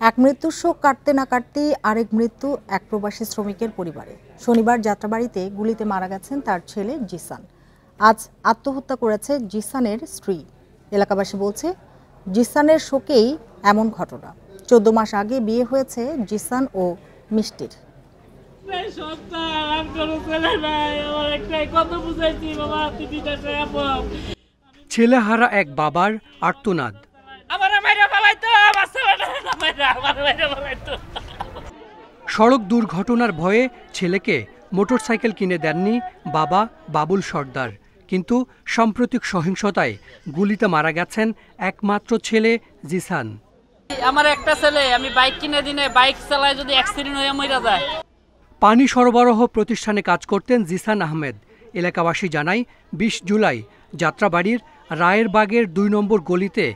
এক মৃত্যুর শোক কাটতে না কাটতেই আরেক মৃত্যু এক প্রবাসী শ্রমিকের পরিবারে। শনিবার যাত্রাবাড়িতে গুলিতে মারা গেছেন তার ছেলে জিসান। আজ আত্মহত্যা করেছে জিসানের স্ত্রী। এলাকাবাসী বলছে, জিসানের শোকেই এমন ঘটনা। 14 মাস আগে বিয়ে হয়েছে জিসান ও মিষ্টির। ছেলেহারা এক বাবার আর্তনাদ। সড়ক দুর্ঘটনার ভয়ে ছেলেকে মোটরসাইকেল কিনে দেননি বাবা বাবুল সর্দার, কিন্তু সাম্প্রতিক সহিংসতায় গুলিতে মারা গেছেন একমাত্র ছেলে জিসান। আমার একটা ছেলে, আমি বাইক কিনে দিনে বাইক চালায় যদি অ্যাক্সিডেন্ট হয়ে মরে যায়। পানি সরবরাহ প্রতিষ্ঠানে কাজ করতেন জিসান আহমেদ। এলাকাবাসী জানায় 20 জুলাই যাত্রাবাড়ির রায়েরবাগের 2 নম্বর গলিতে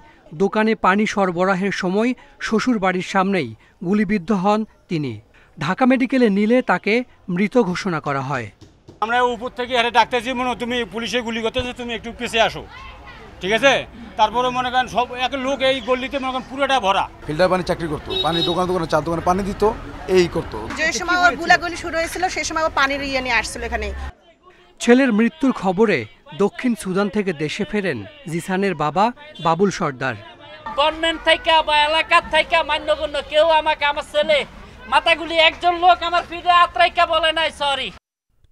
দোকানে পানি সরবরাহের সময় শ্বশুর বাড়ির সামনেই গুলিবিদ্ধ হন তিনি। ঢাকা মেডিকেলে নিলে তাকে মৃত ঘোষণা করা হয়। আমরা উপর থেকে আরে ডাকতেছি, মনে তুমি পুলিশে গুলি করতেছে, তুমি একটু পিছে আসো, ঠিক আছে। তারপরে মনে করেন সব এক লোক এই গলিতে মনে করেন পুরোটা ভরা। ফিল্টার পানি চাকরি করতো, পানি দোকানে দোকানে চার দোকানে পানি দিত, এই করতো। যে সময় ওর গুলাগুলি শুরু হয়েছিল সেই সময় ও পানির ইয়ে নিয়ে আসছিল এখানে। ছেলের মৃত্যুর খবরে দক্ষিণ সুদান থেকে দেশে ফেরেন জিসানের বাবা বাবুল সর্দার। গভর্নমেন্ট থেকে বা এলাকার থেকে মান্যগণ্য কেউ আমাকে আমার ছেলে মাথাগুলি একজন লোক আমার ফিরে আত্রাইকা বলে নাই সরি।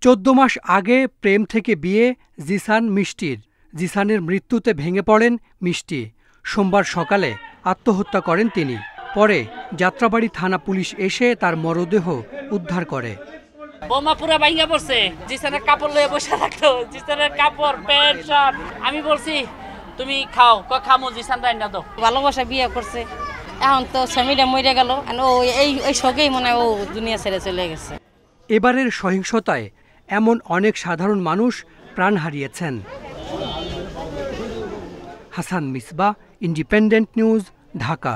14 মাস আগে প্রেম থেকে বিয়ে জিসান মিষ্টির। জিসানের মৃত্যুতে ভেঙে পড়েন মিষ্টি। সোমবার সকালে আত্মহত্যা করেন তিনি। পরে যাত্রাবাড়ি থানা পুলিশ এসে তার মরদেহ উদ্ধার করে। বোমা পুরা ভাঙা পড়ছে, জিসানের কাপড় লয়ে বসে থাকতো, জিসানের কাপড় প্যান্ট শার্ট। আমি বলছি তুমি খাও, খামো, জিসান রান্না দাও। ভালোবাসা বিয়ে করছে, এখন তো স্বামীটা মরে গেল, ও এই শোকেই মনে হয় ও দুনিয়া ছেড়ে চলে গেছে। এবারের সহিংসতায় এমন অনেক সাধারণ মানুষ প্রাণ হারিয়েছেন। Hasan Misbah, independent news, Dhaka.